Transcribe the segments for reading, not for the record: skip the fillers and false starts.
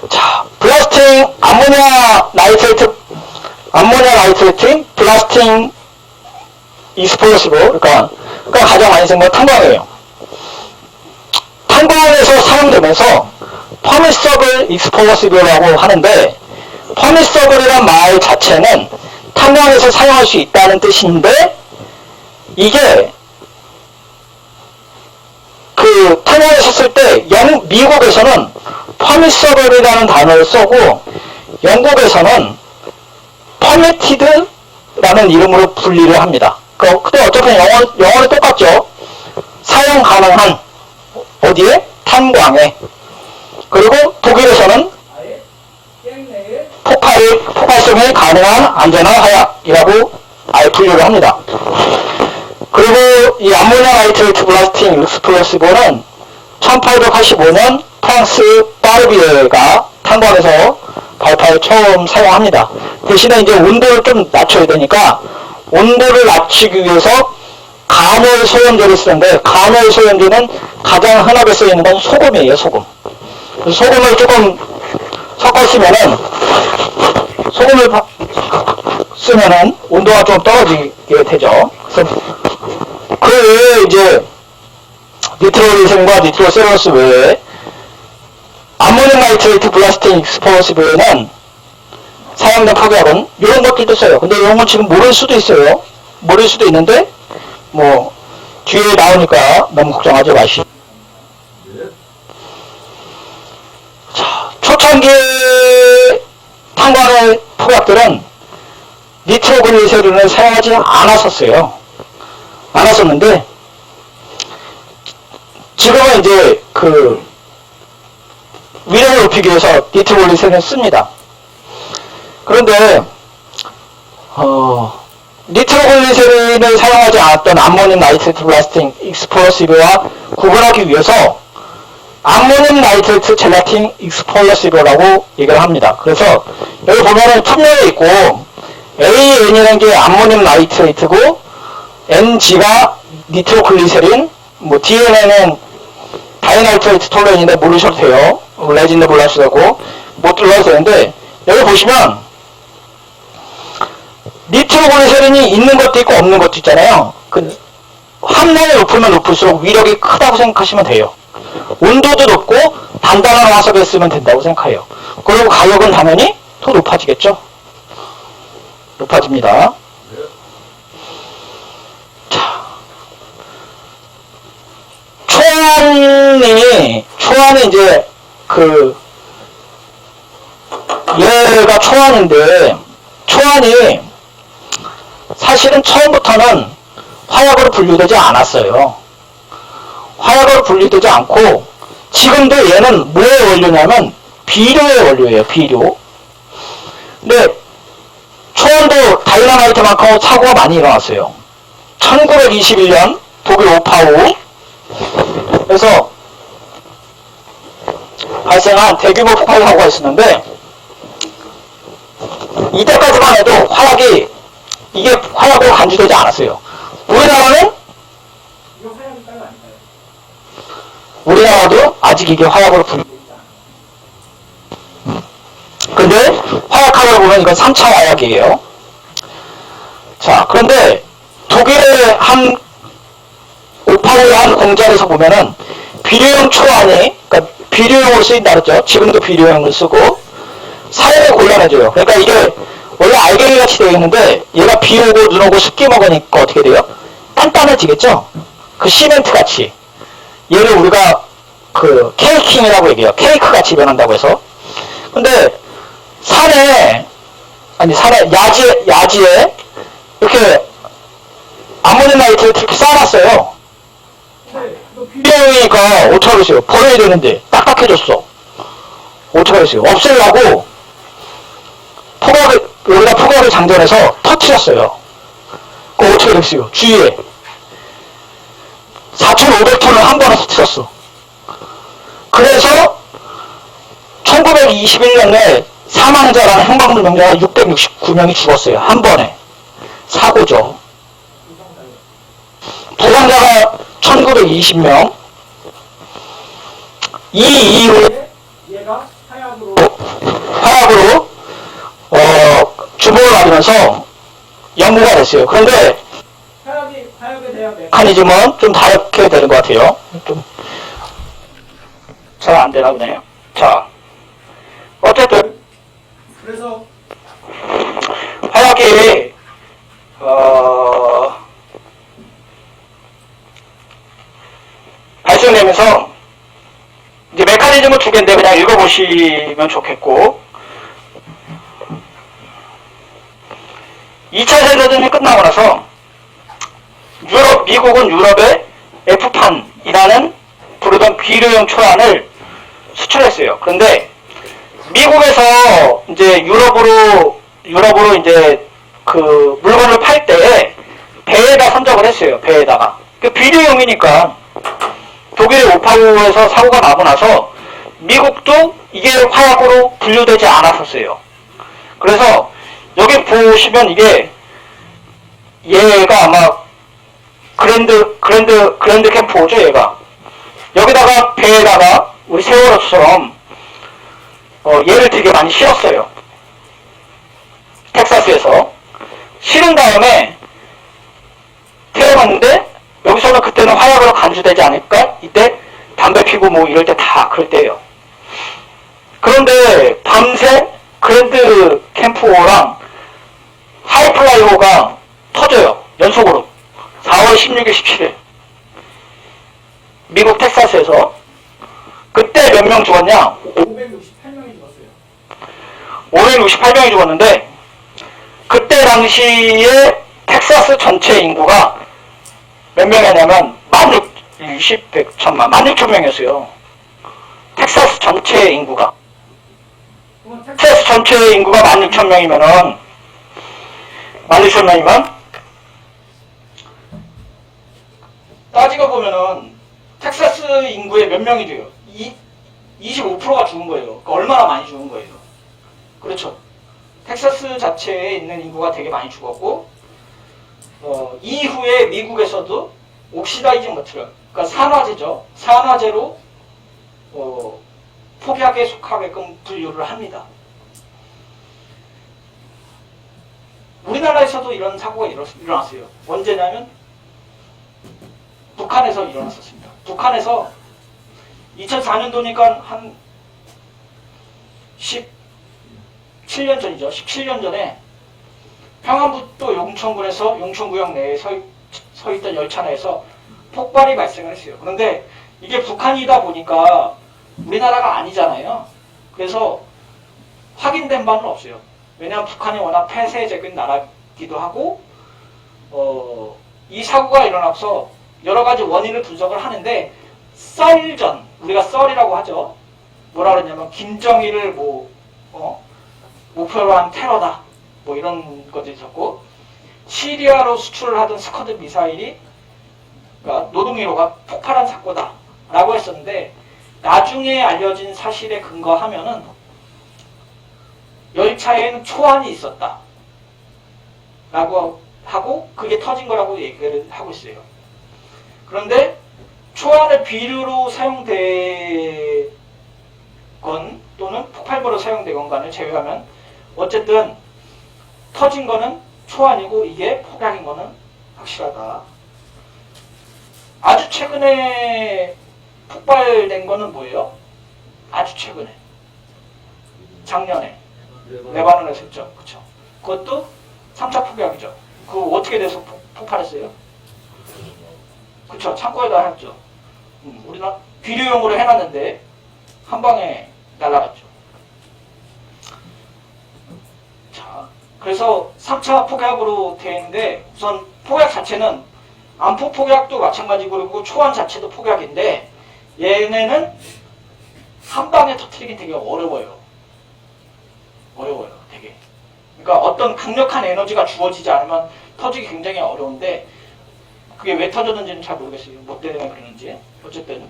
자, 블라스팅 암모니아 나이트레이트 블라스팅 익스플로시브, 그러니까 가장 많이 쓰는 건 탄광이에요. 탄광에서 사용되면서 퍼미서블 익스플로시브라고 하는데, 퍼미서블이란 말 자체는 탄광에서 사용할 수 있다는 뜻인데, 이게 그 탄광에서 쓸 때 미국에서는 퍼미서블이라는 단어를 쓰고 영국에서는 퍼미티드라는 이름으로 분리를 합니다. 근데 어차피 영어는 똑같죠. 사용 가능한, 어디에? 탄광에. 그리고 독일에서는 폭발성이 가능한 안전한 화약이라고 아예 분류를 합니다. 그리고 이 암모니아 나이트레이트 블라스팅 익스플로시브는 1885년 프랑스 파르비에가 탄광에서 발파를 처음 사용합니다. 대신에 이제 온도를 좀 낮춰야 되니까 온도를 낮추기 위해서 간헐 소염제를 쓰는데, 간헐 소염제는 가장 흔하게 쓰이는 건 소금이에요, 소금. 소금을 조금 섞어 쓰면은 온도가 좀 떨어지게 되죠. 그래서 그 이제 니트로글리세린과 니트로셀룰로스 외에 암모늄 나이트레이트 블라스팅 익스플로시브에는 사용된 폭약은 이런 것들도 써요. 근데 이런 건 지금 모를 수도 있어요. 모를 수도 있는데 뭐 뒤에 나오니까 너무 걱정하지 마시고. 자, 초창기 탄광의 폭약들은 니트로글리세린을 사용하지 않았었는데 지금은 이제 그 위력을 높이기 위해서 니트로글리세린을 씁니다. 그런데 니트로글리세린을 사용하지 않았던 암모늄 나이트레이트 블라스팅 익스플로시브와 구분하기 위해서 암모늄 나이트레이트 젤라틴 익스플로시브라고 얘기를 합니다. 그래서 여기 보면은 품명이 있고 AN이라는 게 암모늄 나이트레이트고 NG가 니트로글리세린, 뭐 DNA는 다이나이트레이트 톨루엔인데 모르셔도 돼요. 레진도 몰라도 되고 못 들러도 되는데, 여기 보시면 니트로글리세린이 있는 것도 있고 없는 것도 있잖아요. 그 함량이 높으면 높을수록 위력이 크다고 생각하시면 돼요. 온도도 높고 단단한 화석에 쓰면 된다고 생각해요. 그리고 가격은 당연히 더 높아지겠죠. 높아집니다. 자, 초안이 이제 얘가 초안인데, 초안이 사실은 처음부터는 화약으로 분류되지 않았어요. 화약으로 분류되지 않고 지금도 얘는 뭐의 원료냐면 비료의 원료예요. 비료. 근데 초안도 다이나마이트만큼 사고가 많이 일어났어요. 1921년 독일 오파우 에서 발생한 대규모 폭발 사고가 있었는데, 이때까지만 해도 이게 화약으로 간주되지 않았어요. 우리나라도 아직 이게 화약으로 분류되지 않아요. 근데 화약학을 보면 이건 3차 화약이에요. 자, 그런데 독일의 한 오파우의 한 공장에서 보면은 비료용 초안이, 그러니까 비료용으로 쓰인다 그랬죠. 지금도 비료용을 쓰고 사용이 곤란해져요. 그러니까 이게 원래 알갱이 같이 되어 있는데 얘가 비 오고 눈 오고 습기 먹으니까 어떻게 돼요? 단단해지겠죠. 그 시멘트 같이. 얘를 우리가 그 케이킹이라고 얘기해요. 케이크 같이 변한다고 해서. 근데 야지에 이렇게 암모늄 나이트를 이렇게 쌓아놨어요. 비료용이니까 어떻게 하겠어요? 버려야 되는데 딱딱해졌어. 어떻게 하겠어요? 없애려고 여기다 폭약을 장전해서 터뜨렸어요. 그거 어떻게 됐어요? 주위에 4,500톤을 한 번에 터뜨렸어. 그래서 1921년에 사망자라는 행방불명자가 669명이 죽었어요. 한 번에. 사고죠. 부상자가 1920명. 이 이후에 얘가 화약으로 되면서 연구가 됐어요. 그런데 화약에 대한 메커니즘은 좀 다르게 되는 것 같아요. 좀 잘 안 되나 보네요. 자, 어쨌든 그래서 화약이 발생되면서 이제 메커니즘은 두 개인데 그냥 읽어보시면 좋겠고, 2차 세계대전이 끝나고 나서 미국은 유럽에 F판이라는 부르던 비료용 초안을 수출했어요. 그런데 미국에서 이제 유럽으로 이제 그 물건을 팔 때 배에다 선적을 했어요. 배에다가. 그 비료용이니까 독일의 오파우에서 사고가 나고 나서 미국도 이게 화약으로 분류되지 않았었어요. 그래서 여기 보시면 이게 얘가 아마 그랜드 캠프죠, 얘가. 여기다가 배에다가 우리 세월호처럼 얘를 되게 많이 실었어요. 텍사스에서. 실은 다음에 태워봤는데 여기서는 그때는 화약으로 간주되지 않을까? 이때 담배 피고 뭐 이럴 때 다 그럴 때예요. 그런데 밤새 그랜드 캠프호랑 하이플라이호가 터져요. 연속으로. 4월 16일, 17일. 미국 텍사스에서. 그때 몇 명 죽었냐? 568명이 죽었어요. 568명이 죽었는데, 그때 당시에 텍사스 전체 인구가 몇 명이었냐면, 16,000명이었어요. 텍사스 전체 인구가. 텍사스 전체 인구가 16,000명이면, 따지고 보면은, 텍사스 인구의 몇 명이 돼요? 25%가 죽은 거예요. 그러니까 얼마나 많이 죽은 거예요. 그렇죠. 텍사스 자체에 있는 인구가 되게 많이 죽었고, 이후에 미국에서도 옥시다이징 머티리얼, 그러니까 산화제죠. 산화제로 폭약에 속하게끔 분류를 합니다. 우리나라에서도 이런 사고가 일어났어요. 언제냐면 북한에서 일어났었습니다. 북한에서 2004년도니까 한 17년 전이죠. 17년 전에 평안북도 용천군에서 용천구역 내에 서 있던 열차 내에서 폭발이 발생을 했어요. 그런데 이게 북한이다 보니까 우리나라가 아니잖아요. 그래서 확인된 바는 없어요. 왜냐하면 북한이 워낙 폐쇄적인 나라이기도 하고 이 사고가 일어나서 여러 가지 원인을 분석을 하는데 썰전, 우리가 썰이라고 하죠. 뭐라 그러냐면 김정일을 목표로 한 테러다. 뭐 이런 것도 있었고, 시리아로 수출을 하던 스커드 미사일이 그러니까 노동1호가 폭발한 사고다 라고 했었는데, 나중에 알려진 사실에 근거하면은 열차에는 초안이 있었다 라고 하고 그게 터진 거라고 얘기를 하고 있어요. 그런데 초안을 비료로 사용되건 또는 폭발물로 사용되건간을 제외하면 어쨌든 터진 거는 초안이고 이게 폭약인 거는 확실하다. 아주 최근에 폭발된 거는 뭐예요? 아주 최근에. 작년에. 레바논에서 했죠. 그쵸? 그것도 3차 폭약이죠. 그거 어떻게 돼서 폭발했어요? 그쵸? 창고에다 했죠. 우리는 비료용으로 해놨는데 한 방에 날아갔죠. 자, 그래서 3차 폭약으로 되어 있는데 우선 폭약 자체는 안폭 폭약도 마찬가지고 그리고 초안 자체도 폭약인데 얘네는 한 방에 터뜨리긴 되게 어려워요. 되게. 그러니까 어떤 강력한 에너지가 주어지지 않으면 터지기 굉장히 어려운데 그게 왜 터졌는지는 잘 모르겠어요. 뭐 때문에 그러는지. 어쨌든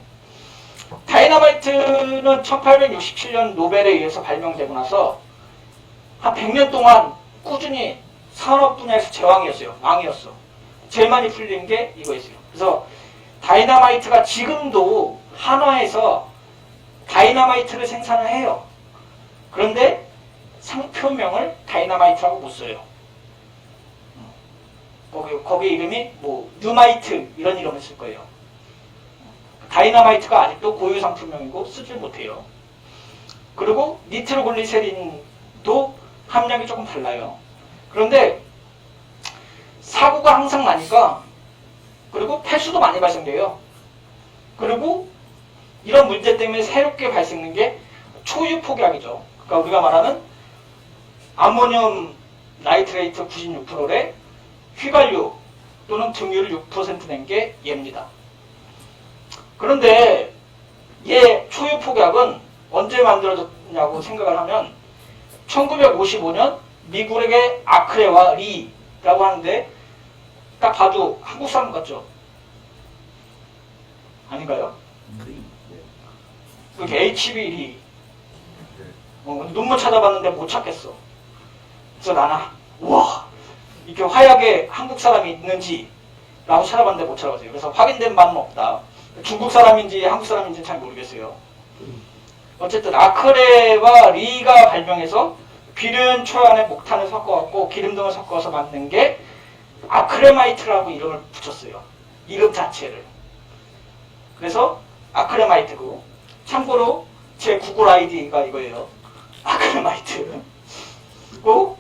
다이너마이트는 1867년 노벨에 의해서 발명되고 나서 한 100년 동안 꾸준히 산업 분야에서 제왕이었어요. 왕이었어. 제일 많이 풀린 게 이거였어요. 그래서 다이너마이트가 지금도 한화에서 다이너마이트를 생산을 해요. 그런데 상표명을 다이너마이트라고 못 써요. 거기 이름이 뭐 뉴마이트 이런 이름을 쓸 거예요. 다이너마이트가 아직도 고유 상품명이고 쓰질 못해요. 그리고 니트로글리세린도 함량이 조금 달라요. 그런데 사고가 항상 나니까, 그리고 폐수도 많이 발생돼요. 그리고 이런 문제 때문에 새롭게 발생된 게 초유 폭약이죠. 그러니까 우리가 말하는 아모늄 나이트레이트 96%에 휘발유 또는 등유를 6% 낸 게 얘입니다. 그런데 얘 초유 폭약은 언제 만들어졌냐고 생각을 하면 1955년 미국의 아크레와 리라고 하는데 딱 봐도 한국 사람 같죠? 아닌가요? 이렇게 HB 리. 논문 찾아봤는데 못 찾겠어. 그래서 나는 우와 이렇게 화약에 한국 사람이 있는지 라고 찾아봤는데 못 찾아봤어요. 그래서 확인된 바는 없다. 중국 사람인지 한국 사람인지는 잘 모르겠어요. 어쨌든 아크레와 리가 발명해서 비료 초안에 목탄을 섞어갖고 기름 등을 섞어서 만든 게 아크레마이트라고 이름을 붙였어요. 이름 자체를. 그래서 아크레마이트고, 참고로 제 구글 아이디가 이거예요. 아크레마이트. 고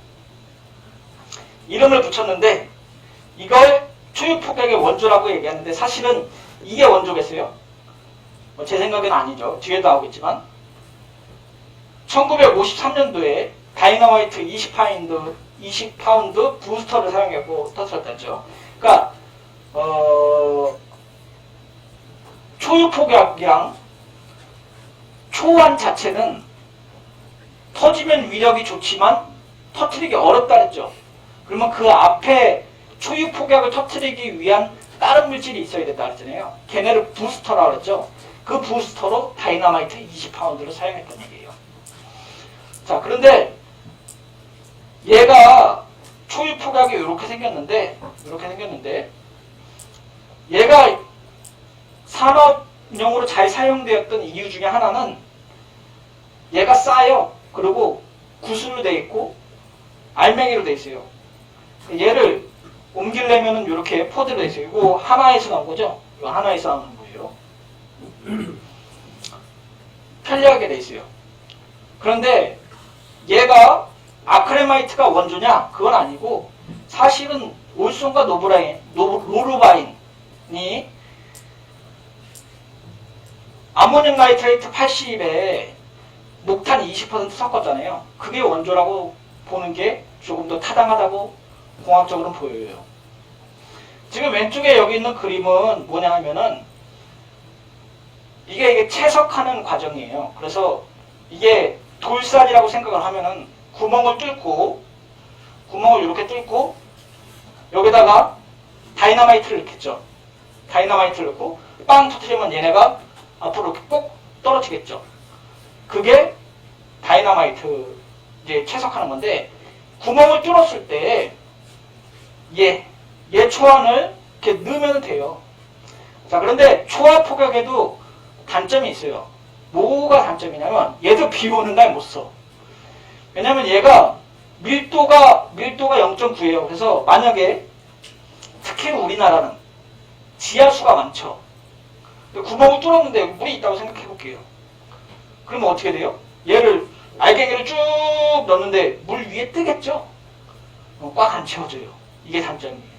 이름을 붙였는데 이걸 초유 폭약의 원조라고 얘기하는데 사실은 이게 원조겠어요? 제 생각은 아니죠. 뒤에도 나오겠지만 1953년도에 다이너마이트 20파운드 부스터를 사용하고 터뜨렸다죠. 그러니까 초유 폭약이랑 초안 자체는 터지면 위력이 좋지만 터뜨리기 어렵다 했죠. 그러면 그 앞에 초유 폭약을 터뜨리기 위한 다른 물질이 있어야 된다 그랬잖아요. 걔네를 부스터라고 그랬죠. 그 부스터로 다이너마이트 20파운드를 사용했던 얘기예요. 자, 그런데 얘가 초유 폭약이 이렇게 생겼는데 얘가 산업용으로 잘 사용되었던 이유 중에 하나는 얘가 싸요. 그리고 구슬로 돼 있고 알맹이로 돼 있어요. 얘를 옮기려면은 이렇게 포드로 돼 있어요. 이거 하나에서 나온 거죠? 이거 하나에서 나오는 거예요. 편리하게 돼 있어요. 그런데 얘가 아크레마이트가 원조냐? 그건 아니고 사실은 올손과 노르바인이 아모늄 나이트레이트 80에 목탄 20% 섞었잖아요. 그게 원조라고 보는 게 조금 더 타당하다고 공학적으로는 보여요. 지금 왼쪽에 여기 있는 그림은 뭐냐 하면은 이게 채석하는 과정이에요. 그래서 이게 돌살이라고 생각을 하면은 구멍을 이렇게 뚫고 여기다가 다이너마이트를 넣겠죠. 다이너마이트를 넣고 빵 터뜨리면 얘네가 앞으로 이렇게 꼭 떨어지겠죠. 그게 다이너마이트 이제 채석하는 건데, 구멍을 뚫었을 때 얘 초안을 이렇게 넣으면 돼요. 자, 그런데 초안 폭약에도 단점이 있어요. 뭐가 단점이냐면 얘도 비 오는 날 못 써. 왜냐면 얘가 밀도가 0.9예요. 그래서 만약에 특히 우리나라는 지하수가 많죠. 구멍을 뚫었는데 물이 있다고 생각해 볼게요. 그러면 어떻게 돼요? 얘를 알갱이를 쭉 넣는데 물 위에 뜨겠죠? 꽉 안 채워져요. 이게 단점이에요.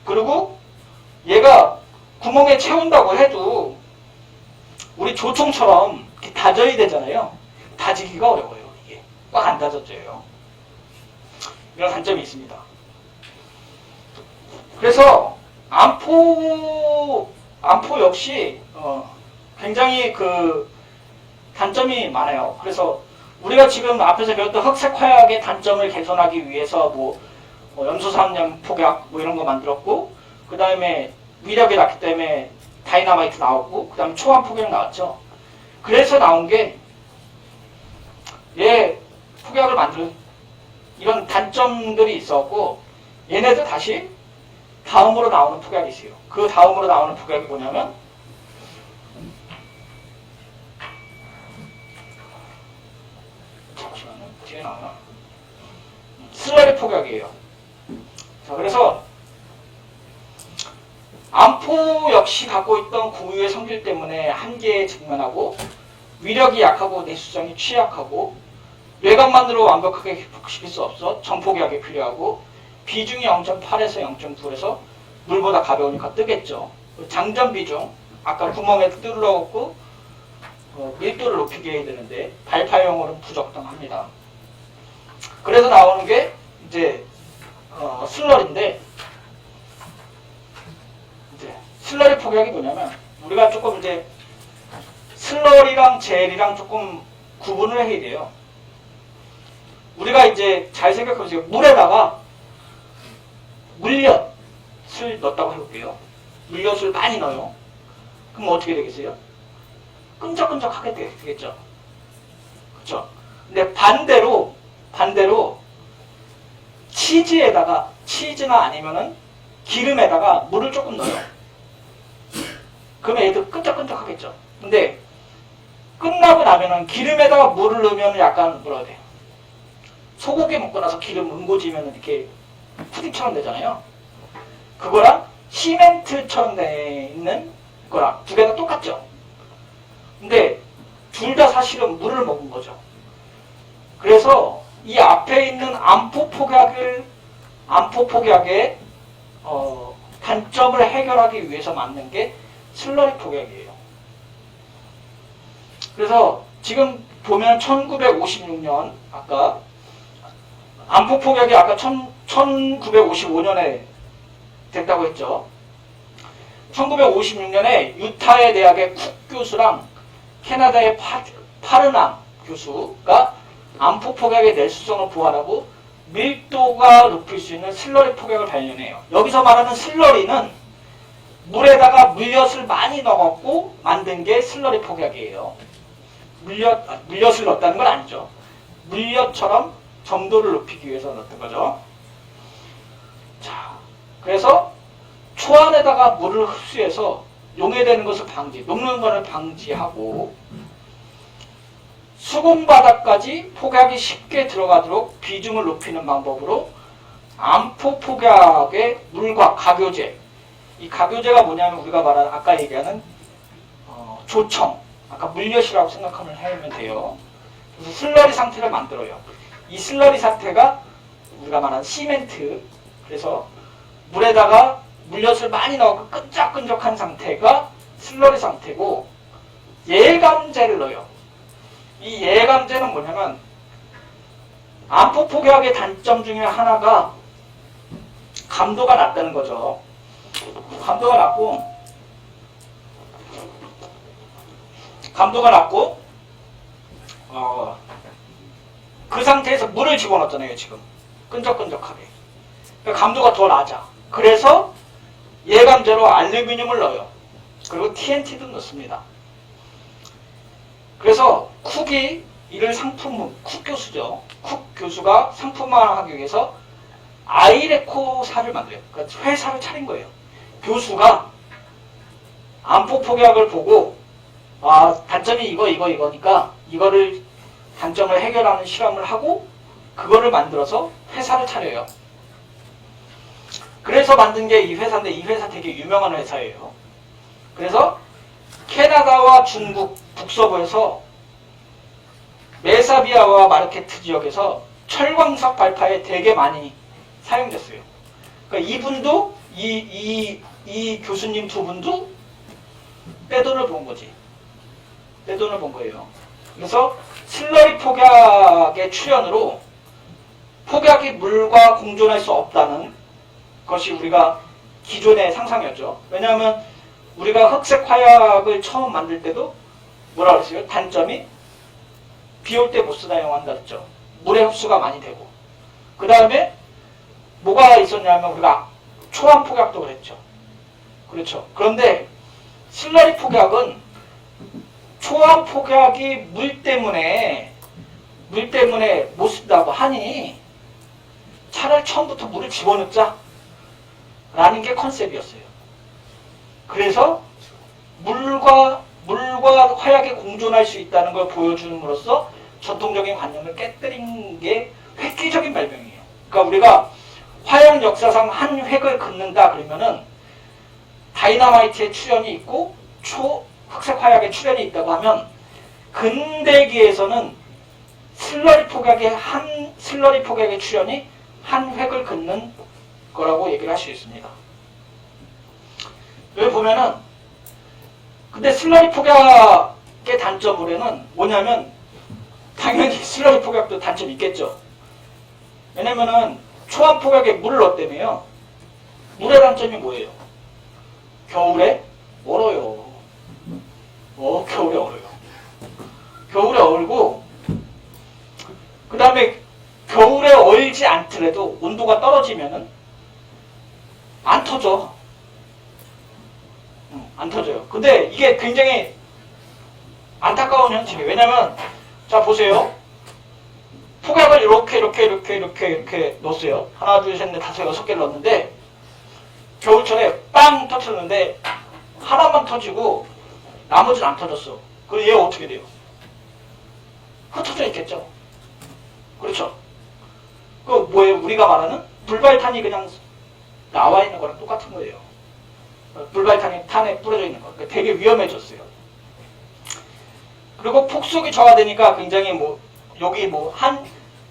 그리고 얘가 구멍에 채운다고 해도 우리 조총처럼 이렇게 다져야 되잖아요. 다지기가 어려워요. 이게 꽉 안 다져져요. 이런 단점이 있습니다. 그래서 암포 역시 굉장히 그 단점이 많아요. 그래서 우리가 지금 앞에서 배웠던 흑색 화약의 단점을 개선하기 위해서 뭐 염소산염 폭약 뭐 이런 거 만들었고, 그 다음에 위력이 낮기 때문에 다이너마이트 나왔고, 그 다음에 초안 폭약 나왔죠. 그래서 나온 게 얘 폭약을 만드는 이런 단점들이 있었고, 얘네도 다시 다음으로 나오는 폭약이 있어요. 그 다음으로 나오는 폭약이 뭐냐면 잠시만요. 뒤에 나오나? 슬러리 폭약이에요. 자, 자, 그래서 암포 역시 갖고 있던 고유의 성질 때문에 한계에 직면하고 위력이 약하고 내수성이 취약하고 외관만으로 완벽하게 극복시킬 수 없어 전폭약이 필요하고 비중이 0.8에서 0.9에서 물보다 가벼우니까 뜨겠죠. 장전 비중 아까 구멍에 뚫어갖고 밀도를 높이게 해야 되는데 발파용으로는 부적당합니다. 그래서 나오는 게 이제 슬러리인데 이제 슬러리 폭약이 뭐냐면 우리가 조금 이제 슬러리랑 젤이랑 조금 구분을 해야 돼요. 우리가 이제 잘 생각해보세요. 물에다가 물엿을 넣었다고 해볼게요. 물엿을 많이 넣어요. 그럼 어떻게 되겠어요? 끈적끈적하게 되겠죠. 그렇죠? 근데 반대로 치즈나 아니면은 기름에다가 물을 조금 넣어요. 그러면 얘도 끈적끈적하겠죠. 근데 끝나고 나면은 기름에다가 물을 넣으면 약간 뭐라 해야 돼? 소고기 먹고 나서 기름 응고지면 이렇게 푸딩처럼 되잖아요. 그거랑 시멘트처럼 돼 있는 거랑 두 개가 똑같죠. 근데 둘 다 사실은 물을 먹은 거죠. 그래서 이 앞에 있는 암포 폭약의 단점을 해결하기 위해서 만든 게 슬러리 폭약이에요. 그래서 지금 보면 1956년 아까 암포 폭약이 아까 1955년에 됐다고 했죠. 1956년에 유타의 대학의 쿡 교수랑 캐나다의 파르남 교수가 암포 폭약의 내수성을 보완하고 밀도가 높일 수 있는 슬러리 폭약을 발견해요. 여기서 말하는 슬러리는 물에다가 물엿을 많이 넣어갖고 만든 게 슬러리 폭약이에요. 물엿을 넣었다는 건 아니죠. 물엿처럼 점도를 높이기 위해서 넣었던 거죠. 자, 그래서 초 안에다가 물을 흡수해서 용해되는 것을 녹는 것을 방지하고 수공 바닥까지 폭약이 쉽게 들어가도록 비중을 높이는 방법으로 암포 폭약의 물과 가교제. 이 가교제가 뭐냐면 우리가 말하는 아까 얘기하는 조청, 아까 물엿이라고 생각하면 돼요. 그래서 슬러리 상태를 만들어요. 이 슬러리 상태가 우리가 말하는 시멘트. 그래서 물에다가 물엿을 많이 넣고 끈적끈적한 상태가 슬러리 상태고 예감제를 넣어요. 이 예감제는 뭐냐면 암포 폭약의 단점 중에 하나가 감도가 낮다는 거죠. 감도가 낮고 그 상태에서 물을 집어넣었잖아요. 지금 끈적끈적하게. 그러니까 감도가 더 낮아. 그래서 예감제로 알루미늄을 넣어요. 그리고 TNT도 넣습니다. 그래서 쿡이 이를 쿡 교수죠. 쿡 교수가 상품화하기 위해서 아이레코사를 만들어요. 그러니까 회사를 차린 거예요. 교수가 암포 폭약을 보고 단점이 이거니까 이거를 단점을 해결하는 실험을 하고 그거를 만들어서 회사를 차려요. 그래서 만든 게 이 회사인데 이 회사 되게 유명한 회사예요. 그래서 캐나다와 중국 북서부에서 메사비아와 마르케트 지역에서 철광석 발파에 되게 많이 사용됐어요. 그러니까 이분도 이 교수님 두 분도 떼돈을 본 거지. 떼돈을 본 거예요. 그래서 슬러리 폭약의 출현으로 폭약이 물과 공존할 수 없다는 것이 우리가 기존의 상상이었죠. 왜냐하면 우리가 흑색 화약을 처음 만들 때도 뭐라 그랬어요? 단점이 비 올 때 못 사용한다 했죠. 물의 흡수가 많이 되고. 그 다음에 뭐가 있었냐면 우리가 초암 폭약도 그랬죠. 그렇죠. 그런데 슬러리 폭약은 초암 폭약이 물 때문에 못 쓴다고 하니 차라리 처음부터 물을 집어넣자 라는 게 컨셉이었어요. 그래서 물과 화약이 공존할 수 있다는 걸 보여줌으로써 전통적인 관념을 깨뜨린 게 획기적인 발명이에요. 그러니까 우리가 화약 역사상 한 획을 긋는다 그러면은 다이너마이트의 출현이 있고 초흑색 화약의 출현이 있다고 하면 근대기에서는 슬러리 폭약의 출현이 한 획을 긋는 거라고 얘기를 할 수 있습니다. 여기 보면은 근데 슬러리 폭약의 단점으로는 뭐냐면 당연히 슬러리 폭약도 단점이 있겠죠. 왜냐면은 초암 폭약에 물을 넣었다며요. 물의 단점이 뭐예요? 겨울에 얼어요. 겨울에 얼어요. 겨울에 얼고 그 다음에 겨울에 얼지 않더라도 온도가 떨어지면은 안 터져. 안 터져요. 근데 이게 굉장히 안타까운 현실이에요. 왜냐면 자 보세요. 폭약을 이렇게 넣었어요. 하나, 둘, 셋, 넷, 다섯, 여섯 개를 넣었는데 겨울철에 빵 터졌는데 하나만 터지고 나머지는 안 터졌어. 그럼 얘가 어떻게 돼요? 흩어져 있겠죠. 그렇죠. 그 뭐예요? 우리가 말하는 불발탄이 그냥 나와 있는 거랑 똑같은 거예요. 불발탄이 탄에 뿌려져 있는 거. 그러니까 되게 위험해졌어요. 그리고 폭속이 저하되니까 굉장히 여기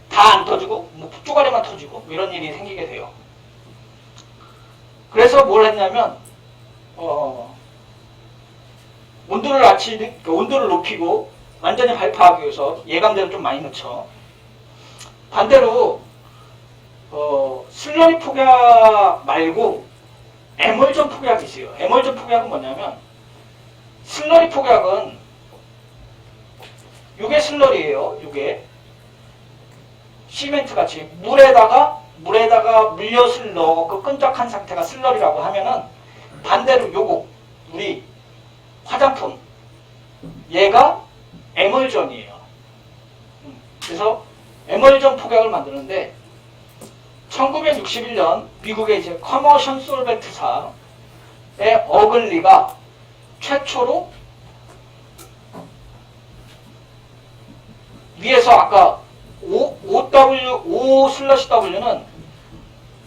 다 안 터지고 쪼가리만 터지고 이런 일이 생기게 돼요. 그래서 뭘 했냐면 온도를 높이고 완전히 발파하기 위해서 예감대를 좀 많이 넣죠. 반대로 슬러리 폭약 말고 에멀전 폭약이 있어요. 에멀전 폭약은 뭐냐면 슬러리 폭약은 요게 슬러리예요. 요게 시멘트 같이 물에다가 물엿을 넣고 끈적한 상태가 슬러리라고 하면은 반대로 요거 우리 화장품 얘가 에멀전이에요. 그래서 에멀전 폭약을 만드는데 1961년 미국의 이제 커머션 솔벤트사의 어글리가 최초로 위에서 아까 O/W는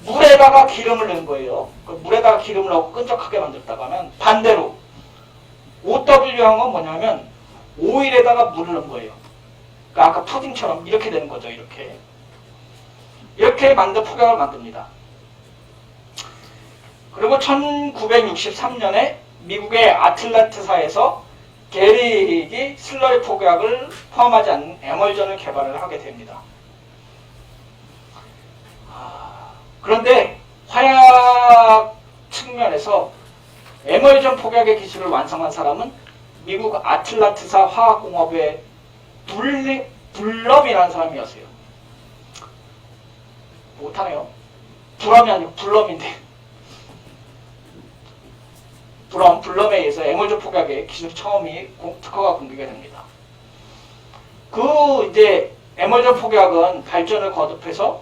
물에다가 기름을 넣은 거예요. 물에다가 기름을 넣고 끈적하게 만들었다고 하면 반대로 OW형은 뭐냐면 오일에다가 물을 넣은 거예요. 그러니까 아까 푸딩처럼 이렇게 되는 거죠. 이렇게 만든 폭약을 만듭니다. 그리고 1963년에 미국의 아틀란트사에서 게릭이 슬러리 폭약을 포함하지 않는 에멀전을 개발을 하게 됩니다. 그런데 화약 측면에서 에멀전 폭약의 기술을 완성한 사람은 미국 아틀란트사 화학공업의 불럼이라는 사람이었어요. 못하네요. 불럼이 아니고 불럼인데. 불럼에 의해서 에멀전 폭약의 기술 처음이 특허가 공개가 됩니다. 이제 에멀전 폭약은 발전을 거듭해서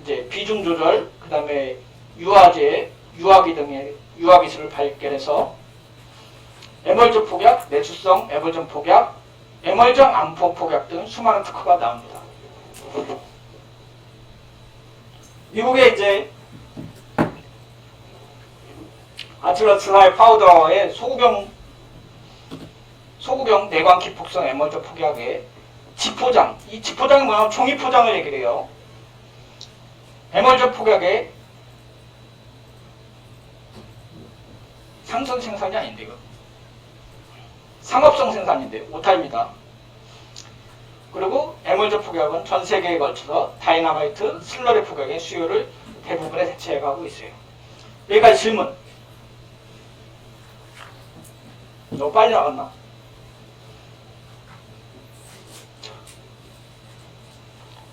이제 비중 조절, 그 다음에 유화제, 유화기 등의 유화 기술을 발견해서 에멀전 폭약, 내추성 에멀전 폭약, 에멀전 암포 폭약 등 수많은 특허가 나옵니다. 미국에 이제 아틀란트사의 파우더의 소구경 내관 기폭성 에멀전 폭약의 지포장, 이 지포장이 뭐냐면 종이 포장을 얘기를 해요. 에멀전 폭약의 상선 생산이 아닌데 이거 상업성 생산인데 오타입니다. 그리고 에멀전 폭약은 전 세계에 걸쳐서 다이너마이트, 슬러리 폭약의 수요를 대부분에 대체해가고 있어요. 여기까지 질문. 너무 빨리 나갔나?